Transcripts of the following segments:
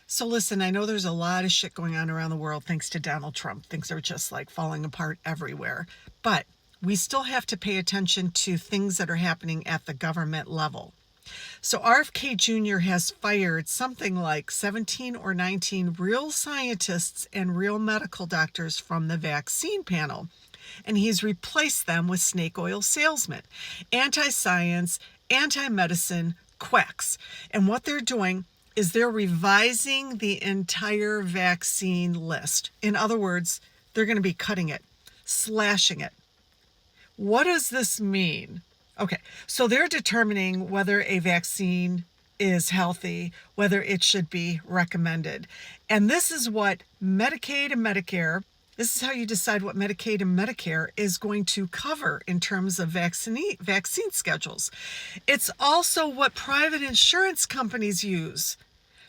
So listen, I know there's a lot of shit going on around the world thanks to Donald Trump. Things are just like falling apart everywhere. But we still have to pay attention to things that are happening at the government level. So RFK Jr. has fired something like 17 or 19 real scientists and real medical doctors from the vaccine panel. And he's replaced them with snake oil salesmen, anti-science, anti-medicine quacks. And what they're doing is they're revising the entire vaccine list. In other words, they're going to be cutting it, slashing it. What does this mean? Okay, so they're determining whether a vaccine is healthy, whether it should be recommended. And this is what Medicaid and Medicare, this is how you decide what Medicaid and Medicare is going to cover in terms of vaccine schedules. It's also what private insurance companies use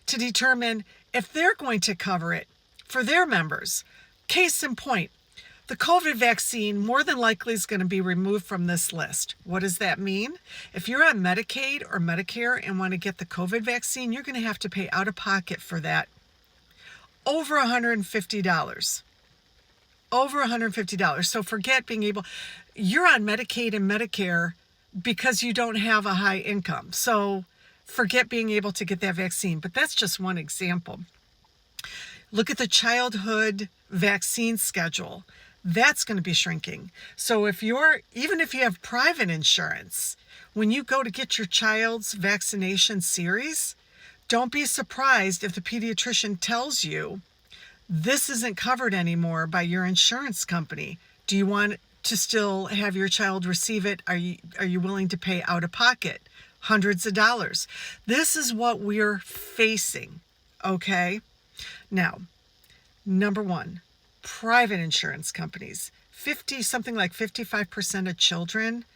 to determine if they're going to cover it for their members. Case in point, the COVID vaccine more than likely is going to be removed from this list. What does that mean? If you're on Medicaid or Medicare and want to get the COVID vaccine, you're going to have to pay out of pocket for that over $150. Over $150. So forget being able, you're on Medicaid and Medicare because you don't have a high income. So forget being able to get that vaccine. But that's just one example. Look at the childhood vaccine schedule. That's going to be shrinking. So even if you have private insurance, when you go to get your child's vaccination series, don't be surprised if the pediatrician tells you this isn't covered anymore by your insurance company. Do you want to still have your child receive it? Are you willing to pay out of pocket hundreds of dollars? This is what we're facing, okay? Now, number one, private insurance companies. Something like 55% of children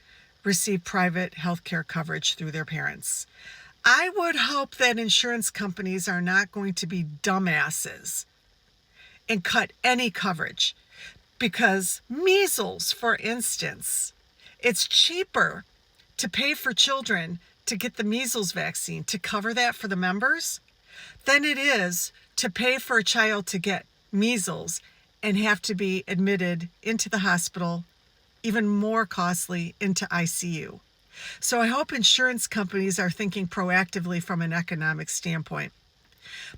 receive private health care coverage through their parents. I would hope that insurance companies are not going to be dumbasses and cut any coverage, because measles, for instance, it's cheaper to pay for children to get the measles vaccine, to cover that for the members, than it is to pay for a child to get measles and have to be admitted into the hospital, even more costly, into ICU. So I hope insurance companies are thinking proactively from an economic standpoint.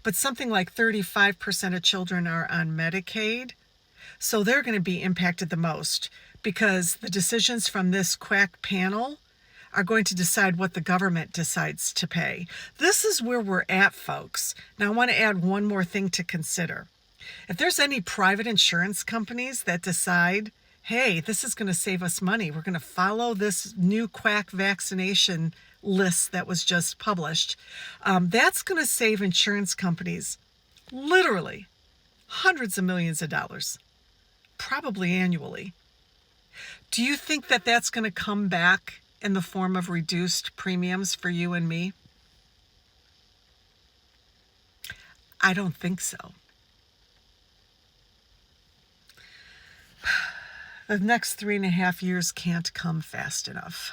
But something like 35% of children are on Medicaid, so they're going to be impacted the most, because the decisions from this quack panel are going to decide what the government decides to pay. This is where we're at, folks. Now, I want to add one more thing to consider. If there's any private insurance companies that decide, hey, this is going to save us money, we're going to follow this new quack vaccination list that was just published, that's going to save insurance companies literally hundreds of millions of dollars, probably annually. Do you think that that's going to come back in the form of reduced premiums for you and me? I don't think so. The next 3.5 years can't come fast enough.